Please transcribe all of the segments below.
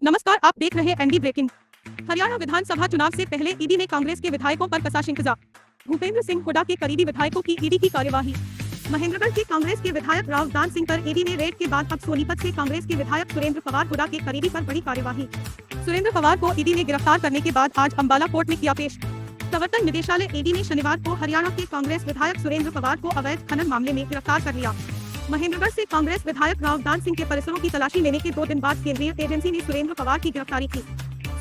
नमस्कार, आप देख रहे हैं एनडी ब्रेकिंग। हरियाणा विधानसभा चुनाव से पहले ईडी ने कांग्रेस के विधायकों पर कसा शिकंजा। भूपेंद्र सिंह हुड्डा के करीबी विधायकों की ईडी की कार्यवाही। महेंद्रगढ़ के कांग्रेस के विधायक रावदान सिंह पर ईडी ने रेड के बाद अब सोनीपत से कांग्रेस के विधायक सुरेंद्र पवार हुड्डा के करीबी पर बड़ी कार्यवाही। सुरेंद्र पवार को ईडी ने गिरफ्तार करने के बाद आज अम्बाला कोर्ट में किया पेश। प्रवर्तन निदेशालय ईडी ने शनिवार को हरियाणा के कांग्रेस विधायक सुरेंद्र पवार को अवैध खनन मामले में गिरफ्तार कर लिया। महेंद्रगढ़ से कांग्रेस विधायक रावदान सिंह के परिसरों की तलाशी लेने के 2 दिन बाद केंद्रीय एजेंसी ने सुरेंद्र पवार की गिरफ्तारी की।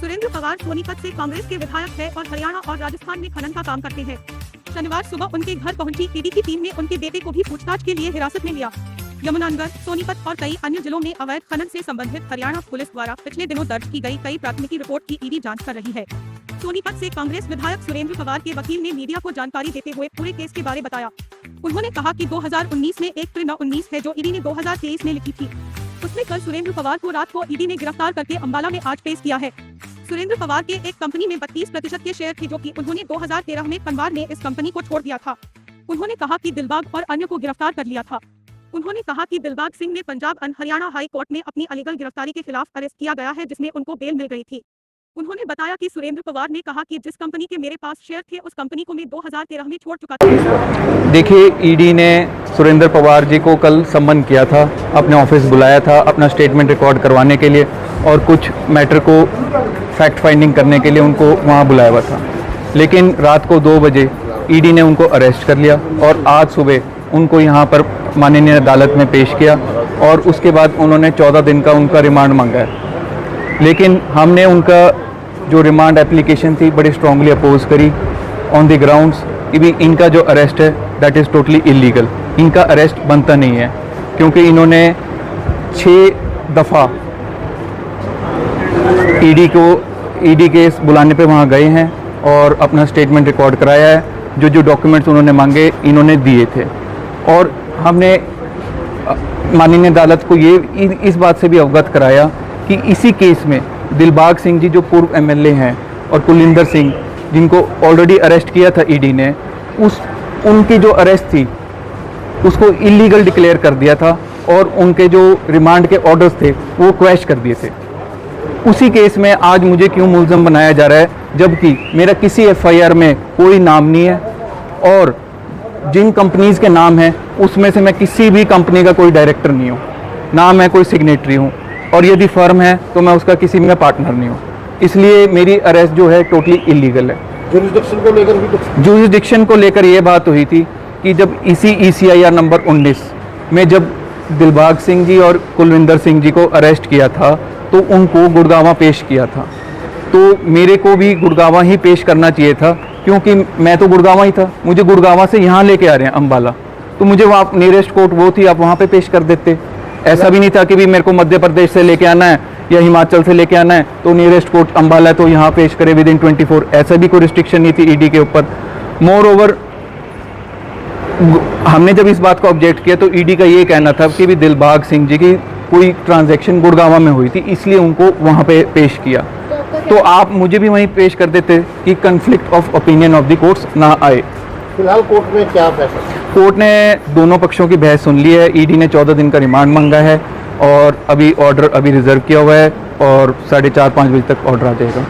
सुरेंद्र पवार सोनीपत से कांग्रेस के विधायक है और हरियाणा और राजस्थान में खनन का काम करते हैं। शनिवार सुबह उनके घर पहुंची ईडी की टीम ने उनके बेटे को भी पूछताछ के लिए हिरासत में लिया। यमुनानगर, सोनीपत और कई अन्य जिलों में अवैध खनन से संबंधित हरियाणा पुलिस द्वारा पिछले दिनों दर्ज की गई कई प्राथमिकी रिपोर्ट की ईडी जांच कर रही है। सोनीपत से कांग्रेस विधायक सुरेंद्र पवार के वकील ने मीडिया को जानकारी देते हुए पूरे केस के बारे बताया। उन्होंने कहा कि 2019 में 1/9/19 है जो ईडी ने 2023 में लिखी थी। उसमें कल सुरेंद्र पवार को रात को ईडी ने गिरफ्तार करके अम्बाला में आज पेश किया है। सुरेंद्र पवार के एक कंपनी में 32% के शेयर थे जो कि उन्होंने 2013 में पंवार ने इस कंपनी को छोड़ दिया था। उन्होंने कहा कि दिलबाग और अन्य को गिरफ्तार कर लिया था। उन्होंने कहा कि दिलबाग सिंह ने Punjab and Haryana high court में अपनी अलीगल गिरफ्तारी के खिलाफ अरेस्ट किया गया है जिसमें उनको बेल मिल गई थी। उन्होंने बताया कि सुरेंद्र पवार ने कहा कि जिस कंपनी के मेरे पास शेयर थे उस कंपनी को मैं 2013 में छोड़ चुका था। देखिए, ईडी ने सुरेंद्र पवार जी को कल सम्मन किया था, अपने ऑफिस बुलाया था अपना स्टेटमेंट रिकॉर्ड करवाने के लिए और कुछ मैटर को फैक्ट फाइंडिंग करने के लिए उनको वहां बुलाया हुआ था। लेकिन रात को 2 बजे ईडी ने उनको अरेस्ट कर लिया और आज सुबह उनको यहां पर माननीय अदालत में पेश किया और उसके बाद उन्होंने 14 दिन का उनका रिमांड मांगा है। लेकिन हमने उनका जो रिमांड एप्लीकेशन थी बड़ी स्ट्रांगली अपोज करी ऑन द ग्राउंड्स कि भी इनका जो अरेस्ट है दैट इज़ टोटली इलीगल। इनका अरेस्ट बनता नहीं है क्योंकि इन्होंने 6 दफ़ा ईडी के बुलाने पे वहाँ गए हैं और अपना स्टेटमेंट रिकॉर्ड कराया है। जो डॉक्यूमेंट्स उन्होंने मांगे इन्होंने दिए थे और हमने माननीय अदालत को ये इस बात से भी अवगत कराया कि इसी केस में दिलबाग सिंह जी जो पूर्व एमएलए हैं और कुलविंदर सिंह जिनको ऑलरेडी अरेस्ट किया था ईडी ने, उनकी जो अरेस्ट थी उसको इलीगल डिक्लेयर कर दिया था और उनके जो रिमांड के ऑर्डर्स थे वो क्वैश कर दिए थे। उसी केस में आज मुझे क्यों मुलज़म बनाया जा रहा है जबकि मेरा किसी एफआईआर में कोई नाम नहीं है और जिन कंपनीज़ के नाम हैं उसमें से मैं किसी भी कंपनी का कोई डायरेक्टर नहीं हूँ, ना मैं कोई सिग्नेटरी हूँ और यदि फर्म है तो मैं उसका किसी में पार्टनर नहीं हूँ। इसलिए मेरी अरेस्ट जो है टोटली इलीगल है। जुरिस्डिक्शन को लेकर ये बात हुई थी कि जब इसी ECIR नंबर 19 में जब दिलबाग सिंह जी और कुलविंदर सिंह जी को अरेस्ट किया था तो उनको गुड़गांव पेश किया था, तो मेरे को भी गुड़गांव ही पेश करना चाहिए था क्योंकि मैं तो गुड़गांव ही था। मुझे गुड़गांव से यहाँ लेके आ रहे हैं अम्बाला, तो मुझे वहाँ नियरेस्ट कोर्ट वो थी, आप वहाँ पे पेश कर देते। ऐसा भी नहीं था कि भी मेरे को मध्य प्रदेश से लेके आना है या हिमाचल से लेके आना है तो नियरेस्ट कोर्ट अम्बाला है तो यहाँ पेश करे विदिन 24। ऐसा भी कोई रिस्ट्रिक्शन नहीं थी ईडी के ऊपर। मोर ओवर हमने जब इस बात को ऑब्जेक्ट किया तो ईडी का ये कहना था कि भी दिलबाग सिंह जी की कोई ट्रांजैक्शन गुड़गांव में हुई थी इसलिए उनको वहाँ पे पेश किया, तो आप मुझे भी वहीं पेश कर देते कि conflict of opinion of the courts ना आए। फिलहाल कोर्ट में क्या फैसला? कोर्ट ने दोनों पक्षों की बहस सुन ली है। ईडी ने 14 दिन का रिमांड मांगा है और अभी ऑर्डर रिजर्व किया हुआ है और 4:30-5 बजे तक ऑर्डर आ जाएगा।